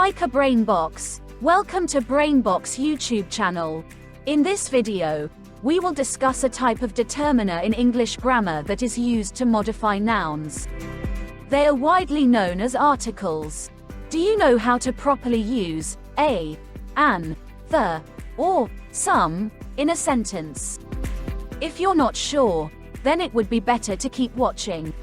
Hi Brainbox, welcome to Brainbox YouTube channel. In this video, we will discuss a type of determiner in English grammar that is used to modify nouns. They are widely known as articles. Do you know how to properly use a, an, the, or some in a sentence? If you're not sure, then it would be better to keep watching.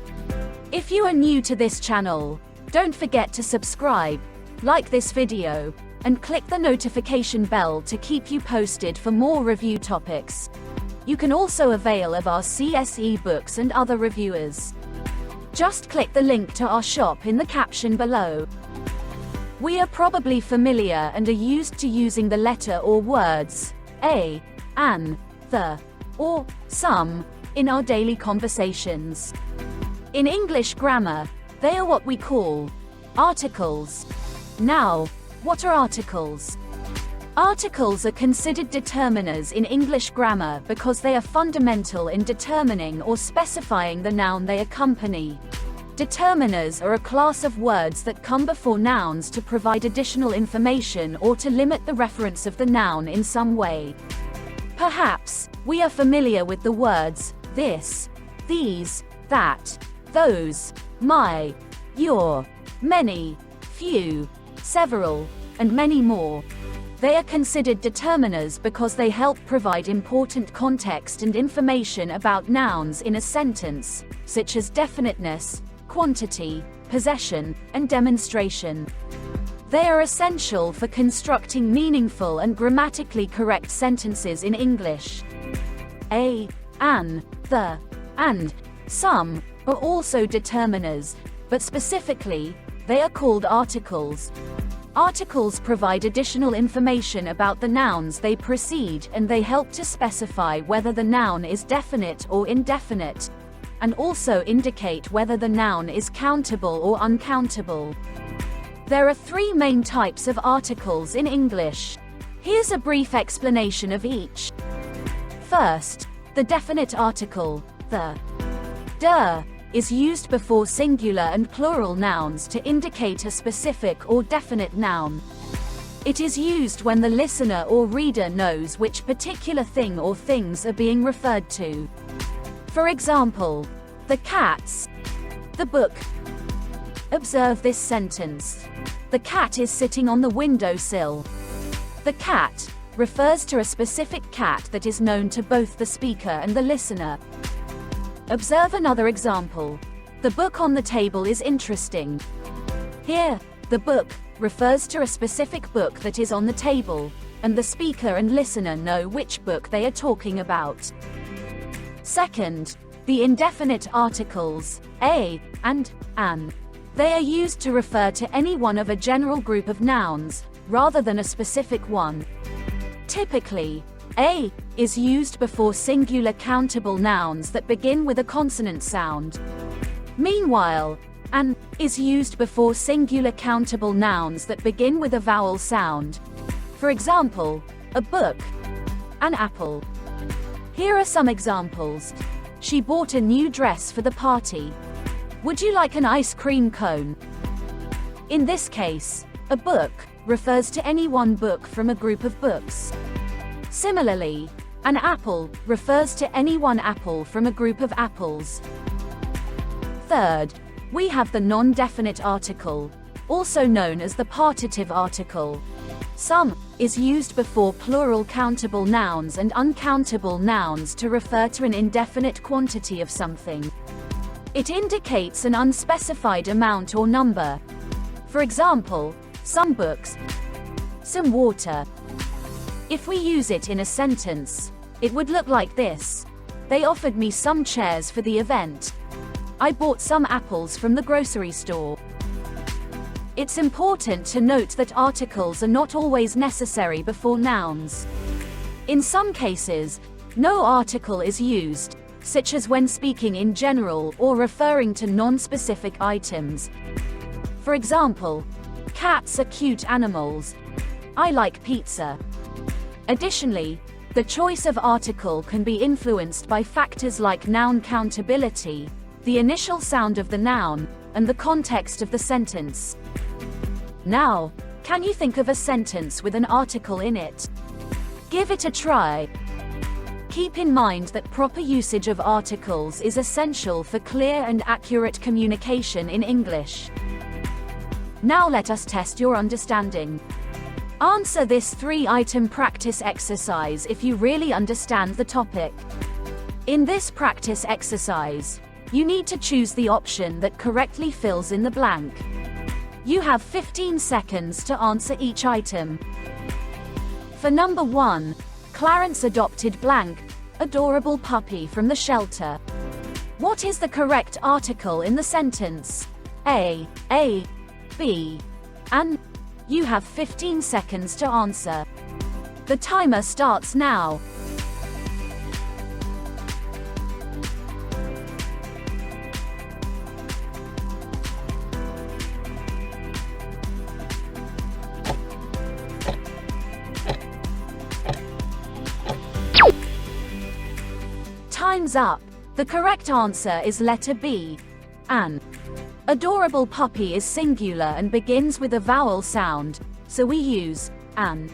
If you are new to this channel, don't forget to subscribe, like this video, and click the notification bell to keep you posted for more review topics. You can also avail of our CSE books and other reviewers. Just click the link to our shop in the caption below. We are probably familiar and are used to using the letter or words a, an, the, or some in our daily conversations. In English grammar, they are what we call articles. Now, what are articles? Articles are considered determiners in English grammar because they are fundamental in determining or specifying the noun they accompany. Determiners are a class of words that come before nouns to provide additional information or to limit the reference of the noun in some way. Perhaps, we are familiar with the words this, these, that, those, my, your, many, few, several, and many more. They are considered determiners because they help provide important context and information about nouns in a sentence, such as definiteness, quantity, possession, and demonstration. They are essential for constructing meaningful and grammatically correct sentences in English. A, an, the, and some are also determiners, but specifically, they are called articles. Articles provide additional information about the nouns they precede, and they help to specify whether the noun is definite or indefinite, and also indicate whether the noun is countable or uncountable. There are three main types of articles in English. Here's a brief explanation of each. First, the definite article, the. Der is used before singular and plural nouns to indicate a specific or definite noun. It is used when the listener or reader knows which particular thing or things are being referred to. For example, the cats, the book. Observe this sentence. The cat is sitting on the windowsill. The cat refers to a specific cat that is known to both the speaker and the listener. Observe another example. The book on the table is interesting. Here, the book refers to a specific book that is on the table, and the speaker and listener know which book they are talking about. Second, the indefinite articles, a, and an. They are used to refer to any one of a general group of nouns, rather than a specific one. Typically, a is used before singular countable nouns that begin with a consonant sound. Meanwhile, an is used before singular countable nouns that begin with a vowel sound. For example, a book, an apple. Here are some examples. She bought a new dress for the party. Would you like an ice cream cone? In this case, a book refers to any one book from a group of books. Similarly, an apple refers to any one apple from a group of apples. Third, we have the non-definite article, also known as the partitive article. Some is used before plural countable nouns and uncountable nouns to refer to an indefinite quantity of something. It indicates an unspecified amount or number. For example, some books, some water. If we use it in a sentence, it would look like this. They offered me some chairs for the event. I bought some apples from the grocery store. It's important to note that articles are not always necessary before nouns. In some cases, no article is used, such as when speaking in general or referring to non-specific items. For example, cats are cute animals. I like pizza. Additionally, the choice of article can be influenced by factors like noun countability, the initial sound of the noun, and the context of the sentence. Now, Can you think of a sentence with an article in it? Give it a try. Keep in mind that proper usage of articles is essential for clear and accurate communication in English. Now let us test your understanding. Answer this 3-item practice exercise if you really understand the topic. In this practice exercise, you need to choose the option that correctly fills in the blank. You have 15 seconds to answer each item. For number 1, Clarence adopted blank, adorable puppy from the shelter. What is the correct article in the sentence? A, B, and you have 15 seconds to answer. The timer starts now. Time's up. The correct answer is letter B. An adorable puppy is singular and begins with a vowel sound, so we use an.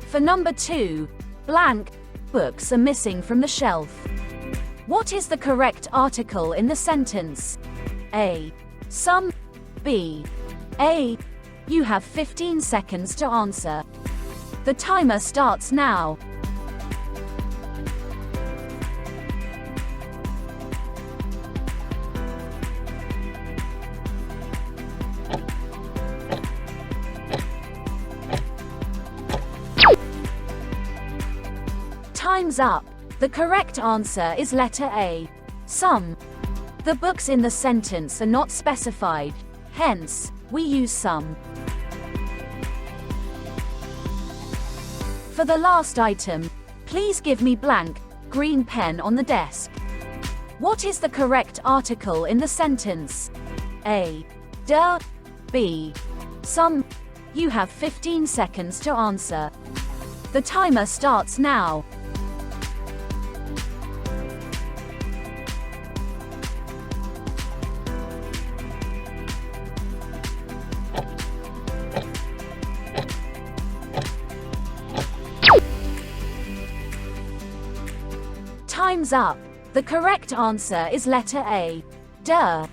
For number 2, blank, books are missing from the shelf. What is the correct article in the sentence? A, some, B, a. You have 15 seconds to answer. The timer starts now. Time's up. The correct answer is letter A, some. The books in the sentence are not specified, hence, we use some. For the last item, please give me blank, green pen on the desk. What is the correct article in the sentence? A, B, some. You have 15 seconds to answer. The timer starts now. Time's up. The correct answer is letter A, duh.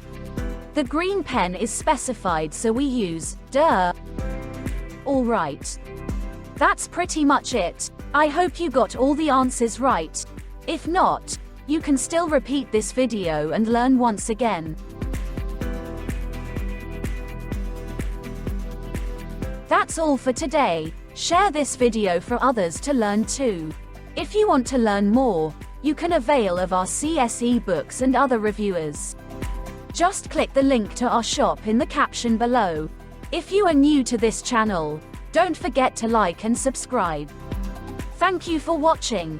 The green pen is specified, so we use duh. Alright. That's pretty much it. I hope you got all the answers right. If not, you can still repeat this video and learn once again. That's all for today. Share this video for others to learn too. If you want to learn more, you can avail of our CSE books and other reviewers. Just click the link to our shop in the caption below. If you are new to this channel, don't forget to like and subscribe. Thank you for watching.